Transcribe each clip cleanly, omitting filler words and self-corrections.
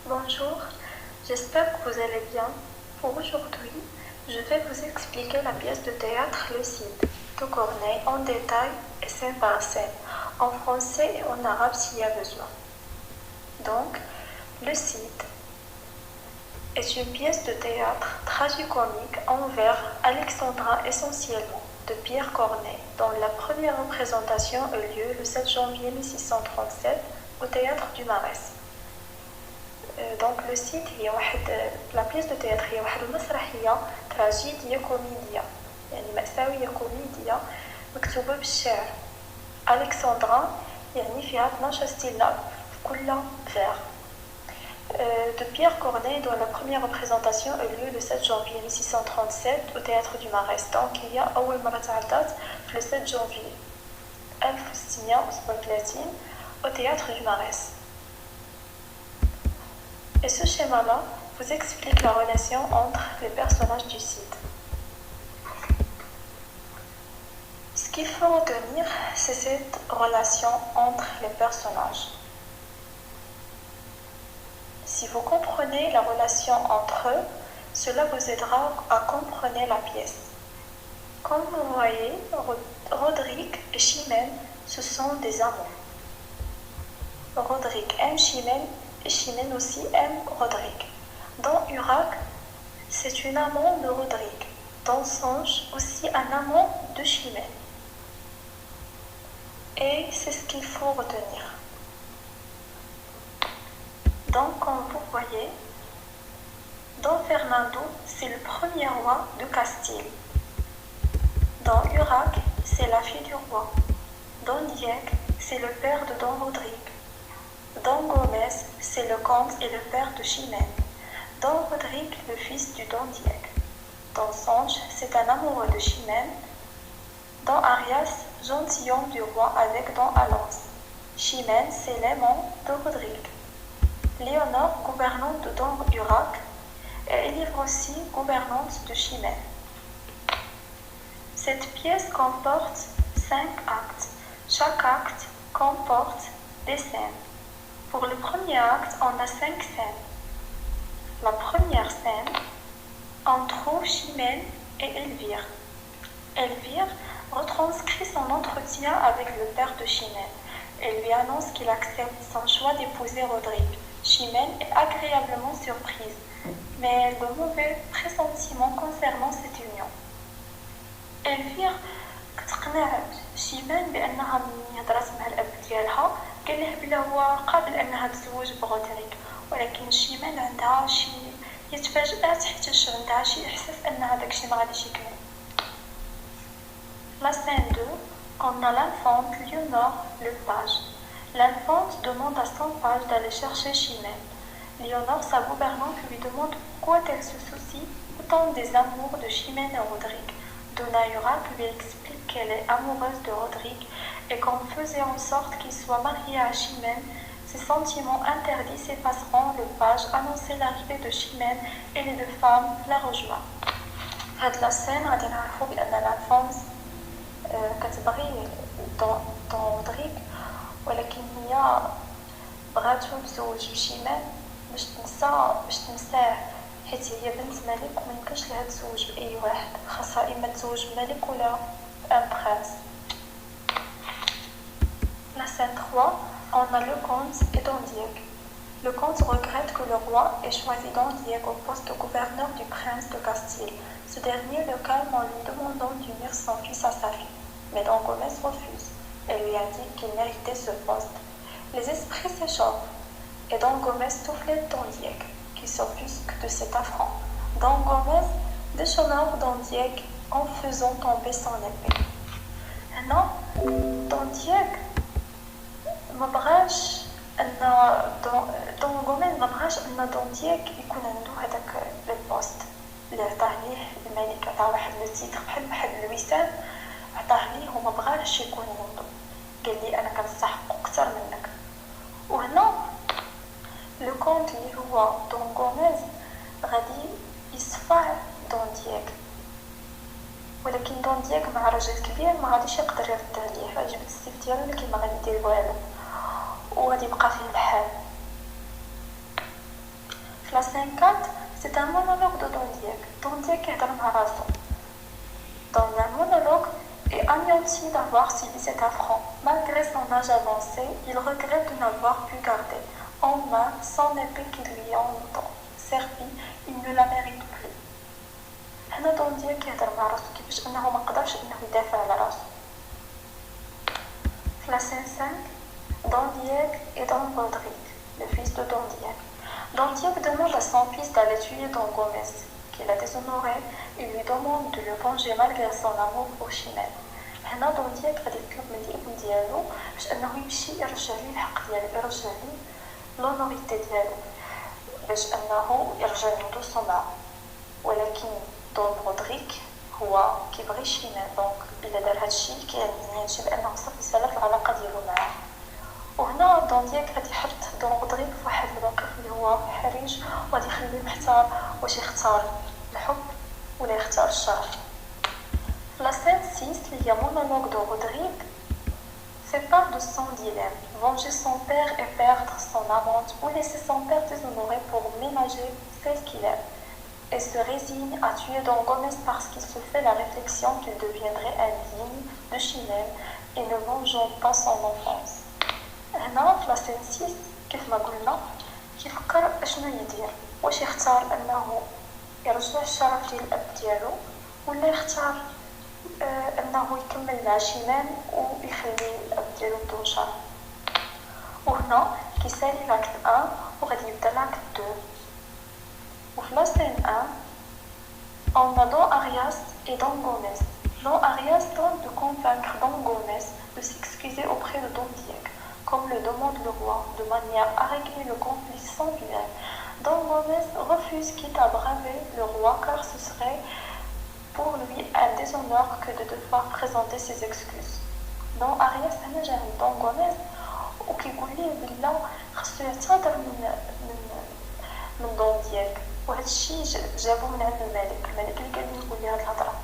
Bonjour, j'espère que vous allez bien. Pour aujourd'hui, je vais vous expliquer la pièce de théâtre Le Cid de Corneille en détail et scène par scène, en français et en arabe s'il y a besoin. Donc, Le Cid est une pièce de théâtre tragicomique en vers alexandrin essentiellement de Pierre Corneille, dont la première représentation eut lieu le 7 janvier 1637 au théâtre du Marais. Donc le Cid هي la pièce de théâtre هي واحد المسرحية تراجيدية كوميدية يعني مأساوية كوميدية مكتوبة بالشعر ألكسندران يعني فيها 12 ستيلا في كل vers. De Pierre Corneille dont la première représentation eut lieu le 7 janvier 1637 au théâtre du Marais. Donc هي أول مرة تعرضت في le 7 janvier 1637 au théâtre du Marais. Et ce schéma-là vous explique la relation entre les personnages du Cid. Ce qu'il faut retenir, c'est cette relation entre les personnages. Si vous comprenez la relation entre eux, cela vous aidera à comprendre la pièce. Comme vous voyez, Roderick et Chimène, ce sont des amants. Roderick aime Chimène et Chimène aussi aime Roderick. Dans Urac, c'est une amant de Roderick. Dans Songe, aussi un amant de Chimène. Et c'est ce qu'il faut retenir. Donc, comme vous voyez, Don Fernando, c'est le premier roi de Castille. Dans Urac, c'est la fille du roi. Don Diego, c'est le père de Don Roderick. Don Gomez, c'est le comte et le père de Chimène. Don Roderick, le fils du Don Diego. Don Songe, c'est un amoureux de Chimène. Don Arias, gentilhomme du roi avec Don Alonso. Chimène, c'est l'aimant de Roderick. Léonore, gouvernante de Don Urac, et Élivre aussi, gouvernante de Chimène. Cette pièce comporte 5 actes. Chaque acte comporte des scènes. Pour le premier acte, on a 5 scènes. La première scène, on trouve Chimène et Elvire. Elvire retranscrit son entretien avec le père de Chimène. Elle lui annonce qu'il accepte son choix d'épouser Roderick. Chimène est agréablement surprise, mais elle a de mauvais pressentiments concernant cette union. Elvire كتقنع شيمان بأنها من هضرات مع الأب ديالها قال له بلا هو قابل أنها تزوج بغودريك، ولكن شيمان عندها شي تفاجأت حيتاش عندها شي إحساس أن هذاك الشي ما غاديش يكمل. La scène 2, on a l'infante Léonore, le page. L'infante demande à son page d'aller chercher Chimène. Léonore, sa gouvernante, lui demande pourquoi elle se soucie autant des amours de Chimène et Roderick. Dona Urac lui explique qu'elle est amoureuse de Roderick et qu'on faisait en sorte qu'il soit marié à Chimène. Ses sentiments interdits s'effaceront. Le page annonçait l'arrivée de Chimène et les deux femmes la rejoignent. هاد لا سين غادي نعرفو بأن لافونس كتبغي دون رودريك، ولكن هي بغاتو تزوج بشيمان باش تنساه، حيت هي بنت ملك وميمكنش لها تزوج بأي واحد، خاصها إما تزوج بملك ولا بأن برنس. La scène 3, on a le comte et Don Diego. Le comte regrette que le roi ait choisi Don Diego au poste de gouverneur du prince de Castille. Ce dernier le calme en lui demandant d'unir son fils à sa fille. Mais Don Gomez refuse et lui indique qu'il méritait ce poste. Les esprits s'échauffent et Don Gomez soufflette Don Diego, qui s'offusque de cet affront. Don Gomez déshonore Don Diego en faisant tomber son épée. Non, Don Diego ما بغاش ان دون غوميز ما بغاش ان دون ديك يكون عنده هذاك البوست اللي عطاه ليه الملك، عطاه واحد لو تيتر بحال الوسام عطاه ليه وما بغاش يكون عنده، قال لي انا كنستحق اكثر منك. وهنا لو كونت اللي هو دون غوميز غادي يصفع دون ديك، ولكن دون ديك مع راجل كبير ما غاديش يقدر يرد عليه، عجبت السيف ديالو ولكن ما غادي يدير والو وغادي يبقى فيه الحال. La scène 4, c'est un monologue de Dondiek. Dondiek qui est dans la raison. Dans le monologue, est anéanti d'avoir subi cet affront. Malgré son âge avancé, il regrette de n'avoir pu garder en main son épée qui lui a longtemps servi, il ne la mérite plus. هنا دونديك كيهضر مع راسو كيفاش انه ما قدرش انه يدافع على راسو. في la scène 5, Dondiek et Don Rodrigue, le fils de Dondiek. Dondiek demande à son fils d'aller tuer Don Gomez, qu'il a déshonoré, et lui demande de le venger malgré son amour pour Chimène. هنا دونديك غادي يطلب من الابن ديالو باش انه يمشي يرجع ليه الحق ديالو، يرجع ليه لونوريتي ديالو، باش انه يرجع عنده سمعة. ولكن دون رودريك هو كيبغي شيمين، دونك الا دار هادشي كيعني هادشي بانه صافي سالات العلاقه ديالو معاه. وهنا دونديك غادي يحط دون رودريك فواحد الموقف اللي هو حرج وغادي يخليه محتار واش يختار الحب ولا يختار الشر. La scène 6, il y a monologue de Rodrigue, fait part de son dilemme, venger son père et perdre son amante ou laisser son père déshonoré pour ménager celle qu'il aime, et se résigne à tuer Don Gomez parce qu'il se fait la réflexion qu'il deviendrait indigne de Chimène et ne vengeant pas son enfance. هنا في la scène 6 كيف ما قلنا كيفكر اشنو يدير، واش يختار انه يرجع الشرف ديال الاب ديالو ولا يختار انه يكمل مع شيمان ويخلي الاب ديالو بدون شر. وهنا كيسالي لاكت 1 وغادي يبدا لاكت 2. وفي لا سين 1 on a Don Arias et Don Gomez. Don Arias tente de convaincre Don Gomez de s'excuser auprès de Don Diego, comme le demande le roi, de manière à régler le conflit sans duel. Don Gomez refuse quitte à braver le roi car ce serait pour lui un déshonneur que de devoir présenter ses excuses. Don Arias هنا جا عند Don Gomez وكيقول ليه بلا خصو يعتذر من Don Diego، وهذا الشيء جابو من عند الملك اللي قال لي يقول لي هاد الهضره،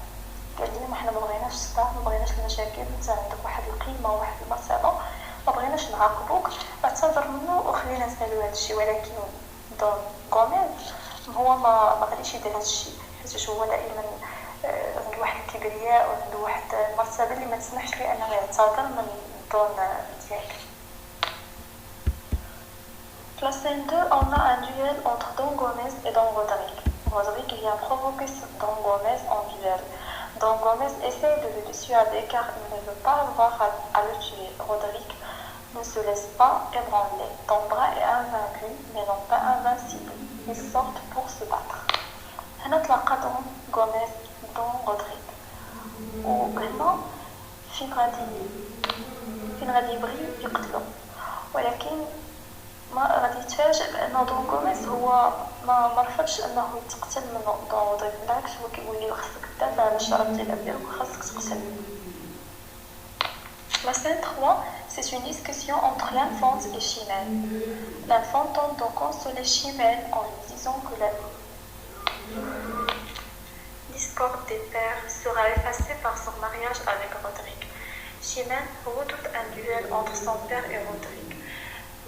قال لي ما حنا ما بغيناش الصداع، ما بغيناش المشاكل، انت عندك واحد القيمه وواحد المرتبه، ما بغيناش نعاقبوك، اعتذر منه وخلينا نسالو هذا الشيء. ولكن دون غوميز هو ما غاديش يدير هذا الشيء، حيت هو دائما عنده واحد الكبرياء وعنده واحد المرتبه اللي ما تسمحش ليه انه يعتذر من دون ديالك. La scène 2, on a un duel entre Don Gomez et Don Rodrigue. Rodrigue vient provoquer Don Gomez en duel. Don Gomez essaie de le dissuader car il ne veut pas avoir à le tuer. Rodrigue ne se laisse pas ébranler. Don bras est invaincu mais non pas invincible. Ils sortent pour se battre. هنا تلاقى دون غوميز دون رودريك، وهنا فين غادي يبغي يقتلو، ولكن ما غادي يتفاجئ بان دون غوميز هو ما رفضش انه يتقتل من دون رودريك، بالعكس هو كيقول لي خاصك تدافع على الشرف ديال ابيك وخاصك تقتل. La scène 3, c'est une discussion entre l'infante et Chimène. L'infante tente de consoler Chimène en lui disant que la discorde des pères sera effacée par son mariage avec Rodrigue. Chimène redoute un duel entre son père et Rodrigue,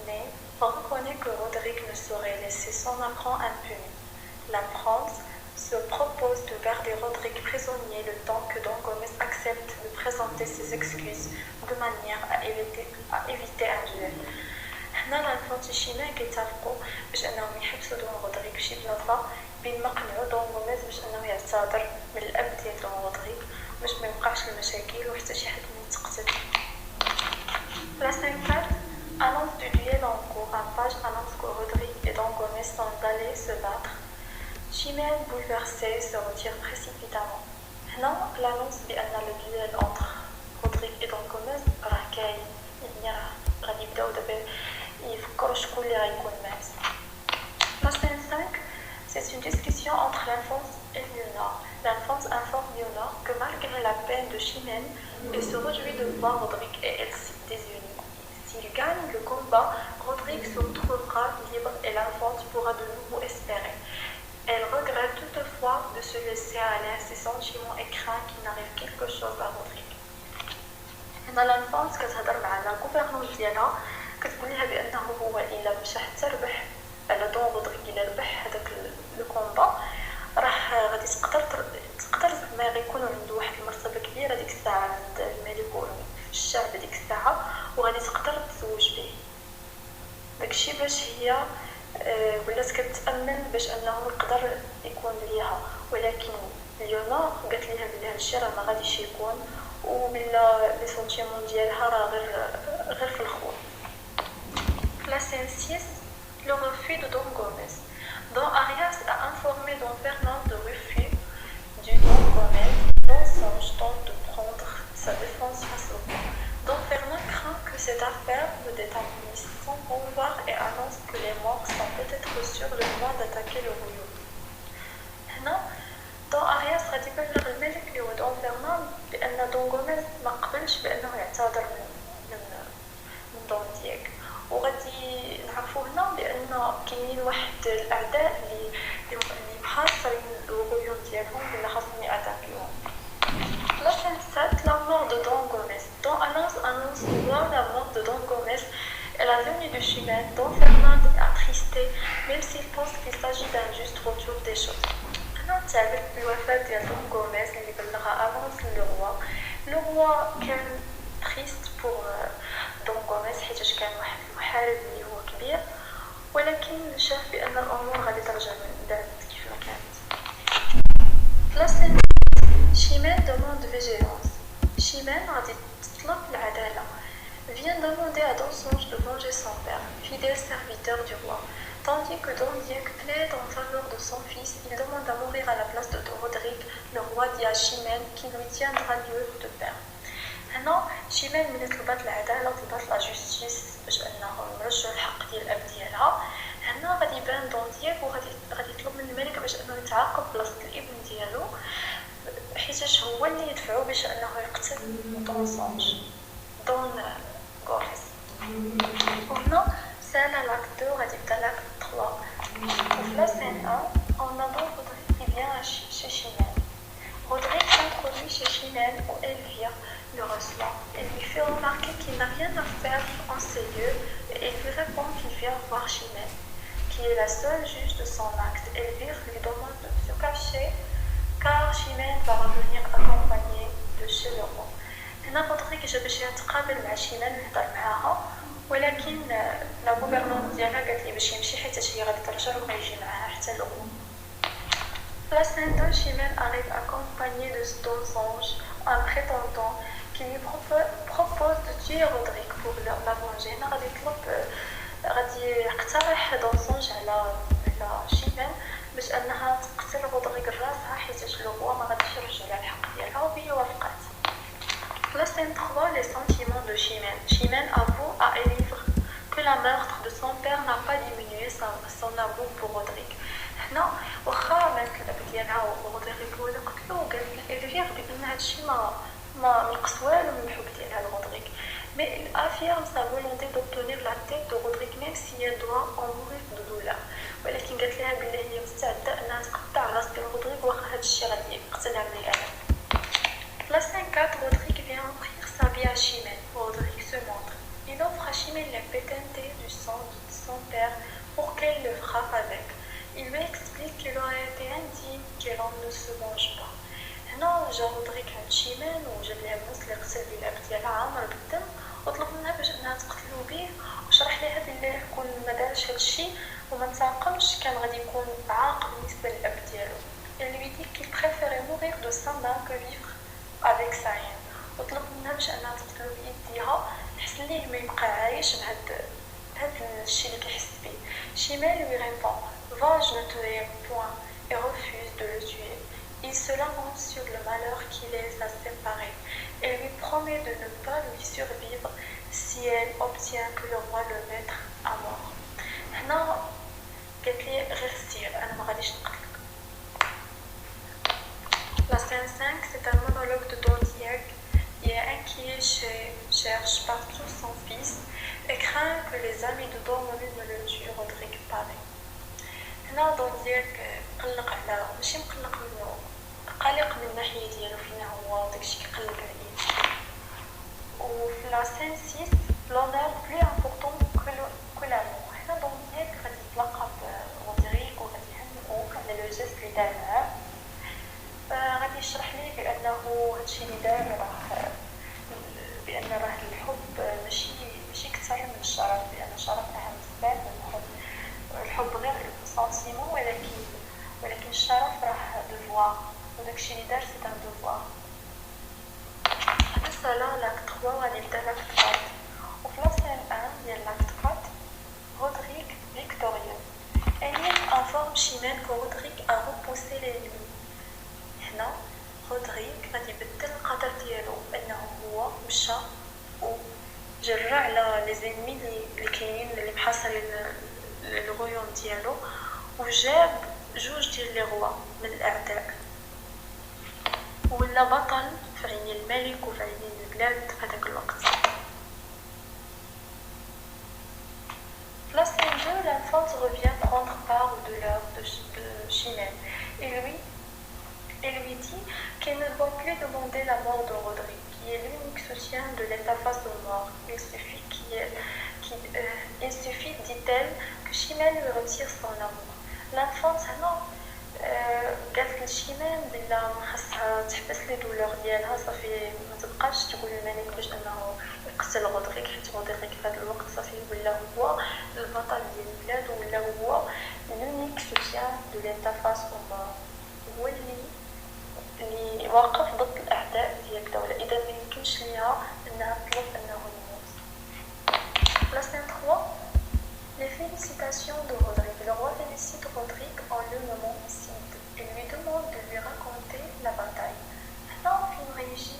mais reconnaît que Rodrigue ne saurait laisser son affront impuni. L'infante se propose de garder Rodrigue prisonnier le temps que Don Gomez accepte de présenter ses excuses de manière à éviter un duel. هنا الانفانت شيمين كيتفقوا باش انهم يحبسوا دون رودريك بشي بلاصه بين ما قنعوا دون غوميز باش انه يعتذر من الاب ديال دون رودريك باش ما يوقعش المشاكل وحتى شي حد من يتقتل. La scène 4 annonce du duel en cours. Un page annonce que Rodrigue et Don Gomez sont allés se battre. Chimène bouleversée se retire précipitamment. هنا l'annonce بان le duel entre Rodrigue et Don Gomez راه كاين، يعني راه غادي يبداو دابا يفكروا شكون اللي غيكون مات. La scène 5, c'est une discussion entre l'infante et Léonore. L'infante informe Léonore que malgré la peine de Chimène, elle se réjouit de voir Rodrigue et elle désunis. S'il gagne le combat, Rodrigue se retrouvera libre et l'infante pourra de nouveau espérer. Elle regrette toutefois de se laisser aller à ses sentiments et craint qu'il n'arrive quelque chose à Rodrigue. هنا الانفانت كتهضر مع لا غوفرنور ديالها، كتقول لها بانه هو الا مشى حتى ربح على دون رودريك إلا ربح هذاك لو كومبا راه غادي تقدر زعما غيكونوا عنده واحد المرتبه كبيره ديك الساعه عند الملك والشعب ديك الساعه وغادي تقدر تزوج به. داكشي باش هي ولات كتامن باش انه يقدر يكون ليها، ولكن ليونور قالت ليها بلي هادشي راه ما غاديش يكون وبلا لي سونتيمون ديالها راه غير في الخوت. La scène 6, le refus de Don Gomez. Don Arias a informé Don Fernand du refus du Don Gomez. Don songe tente de prendre sa défense face au roi. Don Fernand craint que cette affaire le détermine sans pouvoir et annonce que les morts sont peut-être sur le point d'attaquer le royaume. هنا دون أرياس غادي يبلغ الملك اللي هو دون فرناند بأن دون غوميز ما قبلش بأنه يعتذر من دون دياغ، وغادي نعرفو هنا بأن كاينين واحد الأعداء اللي محاصرين الغيوم ديالهم بأن خاصهم يأتاكيوهم. La scène 7, la mort de Don Gomez. Don annonce au roi la mort de Don Gomez et la venue de Chimène. Don Fernand est attristé, même s'il pense qu'il s'agit d'un juste retour des choses. هنا تعرف بالوفاة ديال دون غوميز اللي بلغها أفونس للروا. لو روا كان تريست بور دون غوميز حيتاش كان واحد المحارب اللي هو كبير، ولكن شاف بأن الأمور غادي ترجع من بعد كيف ما كانت. Chimène demande vigilance. Chimène غادي تطلب العدالة. Vient demander à Don Songe de venger son père, fidèle serviteur du roi. Tandis que Don Diego plaide en faveur de son fils, il demande à mourir à la place de Don Rodrigue. Le roi dit à Chimène qu'il lui tiendra lieu de père. هنا شيمين ملي طلبات العدالة طلبات لا جوستيس باش انهم يرجعوا الحق ديال الاب ديالها. هنا غادي يبان دون دييغو غادي يطلب من الملك باش انه يتعاقب بلاصة الابن ديالو حيتاش هو اللي يدفعو باش انه يقتل دون سونج دون غوميز. وهنا سالا لاك 2 غادي يبدا لاك 3. وفي لا سين 1 on a donc Rodrigue qui vient chez Chimène. Rodrigue s'introduit chez Chimène où Elvire le reçoit. Elle lui fait remarquer qu'il n'a rien à faire en ces lieux et elle lui répond qu'il vient voir Chimène, qui est la seule juge de son acte. Elvire lui demande de se cacher car Chimène va revenir accompagnée de chez le roi. هنا رودريك جا باش يتقابل مع شيمين ويهضر معاها، ولكن لا غوفرنون ديالها قالت لي باش يمشي حيت هي غادي ترجع وغيجي معاها حتى الروا. La scène 2, Chimène arrive accompagnée de Don Songe, un prétendant qui lui propose de tuer Rodrigue pour la venger. هنا غادي يقترح دون سونج على شيمين باش انها تقتل رودريغ راسها حيت لو روا ما غاديش يرجع لها الحق ديالها وهي وافقت. La scène 3, les sentiments de Chimène. Chimène avoue à Elvire que le meurtre de son père n'a pas diminué son amour pour Rodrigue. هنا واخا مات الاب ديالها ورودريغ هو اللي قتلو، قالت لإلفير بان هادشي ما نقص والو من الحب ديالها لرودريغ. Mais il affirme sa volonté d'obtenir la tête de Rodrigue même si elle doit en mourir de douleur. ولكن قالت لها بلي هي مستعده انها تقطع راس ديال رودريغ واخا هادشي غادي يقتلها من الالم. La scène 4, Rodrigue vient offrir sa vie à Chimène. Rodrigue se montre. Il offre à Chimène les pétentes du sang de son père pour qu'elle le frappe avec. Il lui explique qu'il aurait été indigne que l'on ne se mange pas. هنا جا رودريك عند شيمين وجاب ليها الناس اللي قتل بيه الاب ديالها عامر بالدم وطلب منها باش انها تقتلو بيه وشرح ليها بلي كون ما دارش هادشي وما تساقمش كان غادي يكون عاق بالنسبه للاب ديالو. Elle lui dit qu'il préférait mourir de sa main que vivre avec sa haine. وطلب منها باش انها تقتلو بيديها حسن ليه ما يبقى عايش مع هاد الشي اللي كيحس بيه. شيمين lui répond va je ne te hais point et refuse de le tuer. Il se lamente sur le malheur qui les a séparés et lui promet de ne pas lui survivre si elle obtient que le roi le mette à mort. هنا قالت لي غير سير انا ما غاديش نقتلك. La scène 5, c'est un monologue de Don Diego. Il est inquiet, cherche partout son fils et craint que les amis de Don Gomez ne le tuent. Rodrigue paraît. هنا دون دييغ قلق على ماشي مقلق منه قلق من الناحيه ديالو فين هو داكشي كيقلق عليه. وفي لا سين 6 l'honneur plus important que l'amour. هنا دون دييغ غادي يتلاقى جيست اللي دار معاه. غادي يشرح لي بانه هادشي اللي دار راه بان راه الحب ماشي كثر من الشرف، لان الشرف اهم بزاف من الحب. الحب غير سونتيمون، ولكن الشرف راه دوفوار، وداكشي اللي دار سي ان دوفوار. هذا سالا لاكت 3 غادي نبدا لاكت 4. وفي لاسين 1 ديال لاكت 4 Rodrigue victorieux. Émile informe Chimène que Rodrigue a repoussé l'ennemi. هنا رودريك غادي يبدل القدر ديالو بانه هو مشى وجرى على لي زينمي اللي كاينين اللي محاصرين الغيوم ديالو، وجاب جوج ديال لي غوا من الاعداء، ولا بطل في عين الملك وفي عين البلاد في هذاك الوقت. La scène 2, l'infante revient prendre part aux douleurs de Chimène et lui dit qu'elle ne doit plus demander la mort de Rodrigue, qui est l'unique soutien de l'état face aux morts. Il suffit, dit-elle, que Chimène lui retire son amour. L'infante, قالت لشيمين بلا ما خاصها تحبس لي دولور ديالها، صافي ما تبقاش تقول للملك باش انه يقتل غودريك، حيت غودريك في هذا الوقت صافي ولا هو البطل ديال البلاد، ولا هو لونيك سوتيان دو ليتا فاس او مور، هو اللي واقف ضد الاعداء ديال الدوله، اذا ما يمكنش ليها انها تطلب انه يموت. La scène 3, les félicitations de Rodrigue. Le roi félicite Rodrigue en le nommant Cid et lui demande de lui raconter la bataille. هنا فين غيجي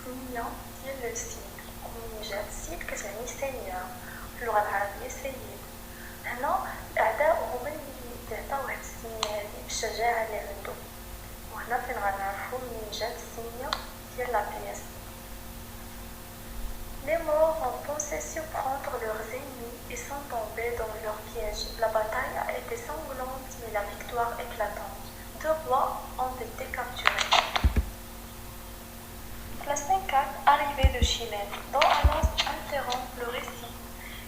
سمية ديال السيد، ومن جات سيد كتعني سيار في اللغة العربية سيد. هنا الأعداء هما اللي عطاو واحد السمية هادي بالشجاعة اللي عنده، وهنا فين غنعرفو من جات السمية ديال لا بياس. Les morts ont pensé surprendre leurs ennemis et sont tombés dans leur piège. La bataille a été sanglante, mais la victoire éclatante. 2 rois ont été capturés. La scène 4, arrivée de Chimène, dont Annonce interrompt le récit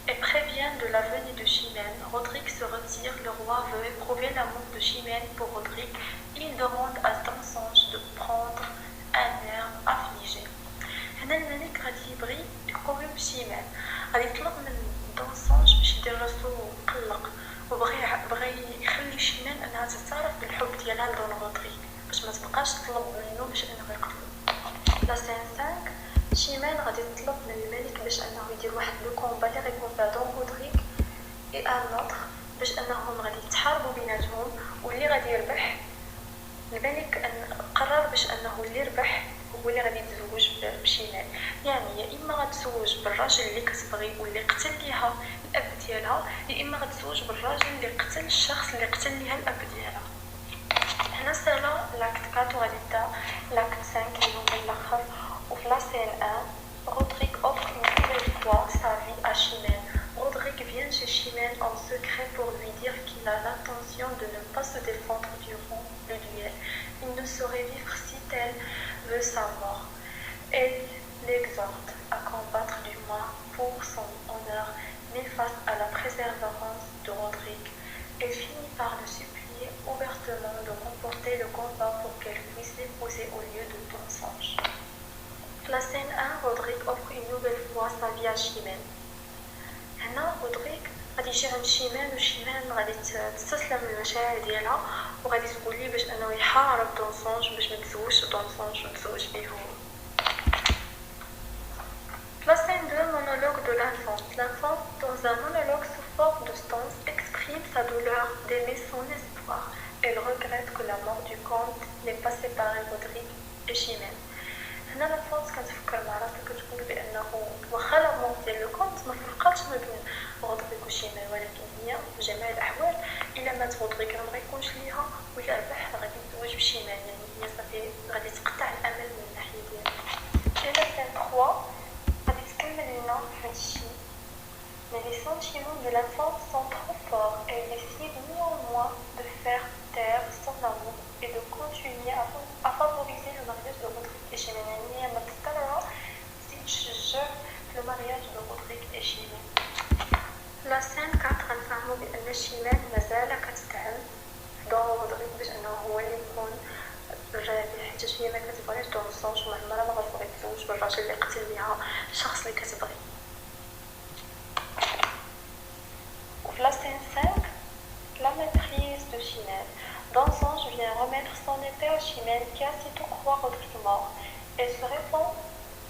et prévient de la venue de Chimène. Rodrigue se retire, le roi veut éprouver l'amour de Chimène pour Rodrigue. Il demande à Dansonge de prendre un air affligé. هنا الملك غادي يبغي يقوي بشيمين، غادي يطلب من دونسونج باش يدير راسو مقلق، وبغى يخلي شيمين انها تعترف بالحب ديالها لدون غودريك باش ما تبقاش تطلب منه باش انه يقتلو. لا سين 5 شيمين غادي تطلب من الملك باش انه يدير واحد لو كومبا اللي غيكون فيه دون غودريك اي ان اوتر، باش انهم غادي يتحاربوا بيناتهم، واللي غادي يربح الملك قرر باش انه اللي يربح هو اللي غادي يتزوج بشيمين. يعني يا اما غتزوج بالراجل اللي كتبغي واللي قتل ليها الاب ديالها، يا اما غتزوج بالراجل اللي قتل الشخص اللي قتل ليها الاب ديالها. هنا سالا لاكت 4 وغادي يبدا لاكت 5 اللي هو الاخر. وفي لا سين 1 Rodrigue offre une nouvelle fois sa vie à Chimène. Rodrigue vient chez Chimène en secret pour lui dire qu'il a l'intention de ne pas se défendre durant le duel. Il ne saurait vivre si tel veut sa mort. Elle l'exhorte à combattre du moins pour son honneur, mais face à la persévérance de Rodrigue, elle finit par le supplier ouvertement de remporter le combat pour qu'elle puisse l'épouser au lieu de Dansonge. La scène 1, Rodrigue offre une nouvelle fois sa vie à Chimène. هنا رودريك غادي يجي عند شيمين، وشيمين غادي تستسلم للمشاعر ديالها وغادي تقول ليه باش انه يحارب دونسونج باش ما يتزوجش دونسونج وتزوج بيه هو. La scène 2, monologue de l'enfant. L'enfant, dans un monologue sous forme de stance, exprime sa douleur d'aimer son espoir. Elle regrette que la mort du comte n'ait pas séparé Rodrigue et Chimène. هنا لافونس كتفكر مع راسها كتقول بانه واخا لا مور ديال لو كونت ما فرقاتش ما بين غودريك وشيمين، ولكن هي في جميع الاحوال الا مات غودريك راه ما غيكونش ليها، ولا ربح غادي يتزوج بشيمين، يعني هي صافي غادي تقطع الامل من الناحيه ديالها. الا سين 3 غادي تكمل لنا هادشي. Mais les sentiments de l'enfant sont trop forts et elle décide néanmoins de faire taire son amour et de continuer à favoriser le mariage de Rodrigue et Chimène. هي مضطرة تشجع le mariage de Rodrigue et Chimène. La scène 4 غنفهمو بأن شيمين مازال كتدعم دون غودريك باش أنه هي ما كتبغيش دونسونج ومعمرها ما غتبغي تزوج بالراجل اللي قتل بها الشخص اللي كتبغي. وفي لا scène 5 la maîtrise de Chimène. Dansonge vient remettre son épée à Chimène qui aussitôt croit Rodrigue mort. Elle se répand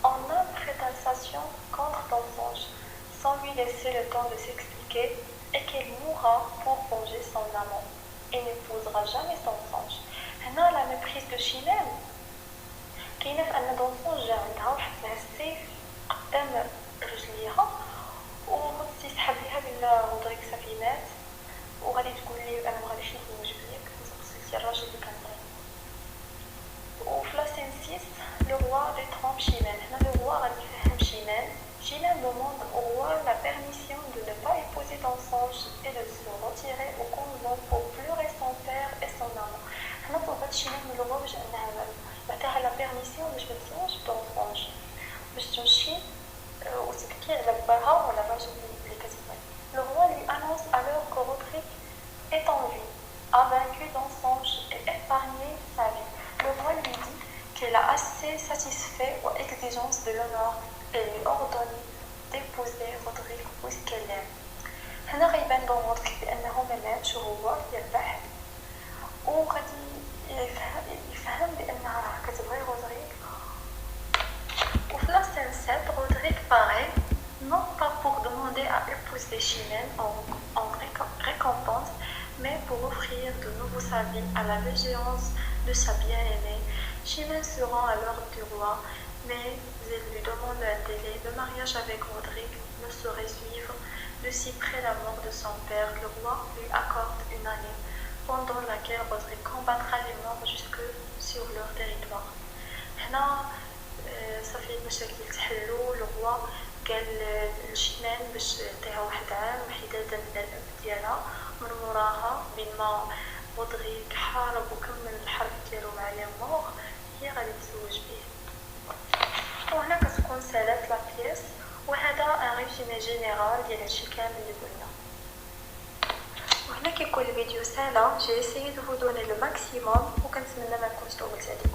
en imprétation contre Dansonge sans lui laisser le temps de s'expliquer et qu'elle mourra pour venger son amant et n'épousera jamais Dansonge. هنا la maîtrise de Chimène كاينه في ان دونسونج جا عندها وحط لها السيف قدام رجليها وغادي يسحب ليها بلا رودريك صافي مات وغادي تقول لي انا ما غاديش نتزوج بيك وسقسيتي الراجل اللي كان بغي. وفي لا سين 6 لو روا دي ترومب Chimène. هنا لو روا غادي يفهم Chimène. Chimène demande au roi la permission de ne pas épouser Dansonge et de se retirer au convent pour pleurer son père et son amant. هنا طلبت Chimène من الروا باش انها بعتها لا بيرميسيون باش ما تزوجش Dansonge باش تمشي وتبكي على باها وعلى الراجل اللي كتبغي. Le roi lui annonce alors que Rodrigue est en vie, a vaincu Dansonge et épargné sa vie. Le roi lui dit qu'elle a assez satisfait aux exigences de l'honneur et lui ordonne d'épouser Rodrigue puisqu'elle l'aime. هنا غيبان دون رودريك بأنه ما ماتش وهو يربح وغادي يفهم بأنها راه كتبغي رودريك. وفي لا scène 7 Rodrigue paraît non pas pour demander à épouser Chimène en récompense, mais pour offrir de nouveau sa vie à la vigilance de sa bien-aimée. Chimène se rend à l'ordre du roi, mais elle lui demande un délai. Le mariage avec Rodrigue ne saurait suivre de si près la mort de son père. Le roi lui accorde une année, pendant laquelle Rodrigue combattra les morts jusque sur leur territoire. هنا صافي المشاكل تحلوا. لو روا قال لشيمين باش يعطيها واحد عام حدادا من الاب ديالها. من موراها بين ما رودريك حارب وكمل الحرب ديالو مع لي مور هي غادي تزوج بيه. وهنا كتكون سالات لا بيس وهذا ان ريزومي جينيرال ديال هادشي كامل اللي قلنا. وهنا كيكون الفيديو سالا. جي اسيي دو فو دوني لو ماكسيموم وكنتمنى ما نكونش طولت عليكم.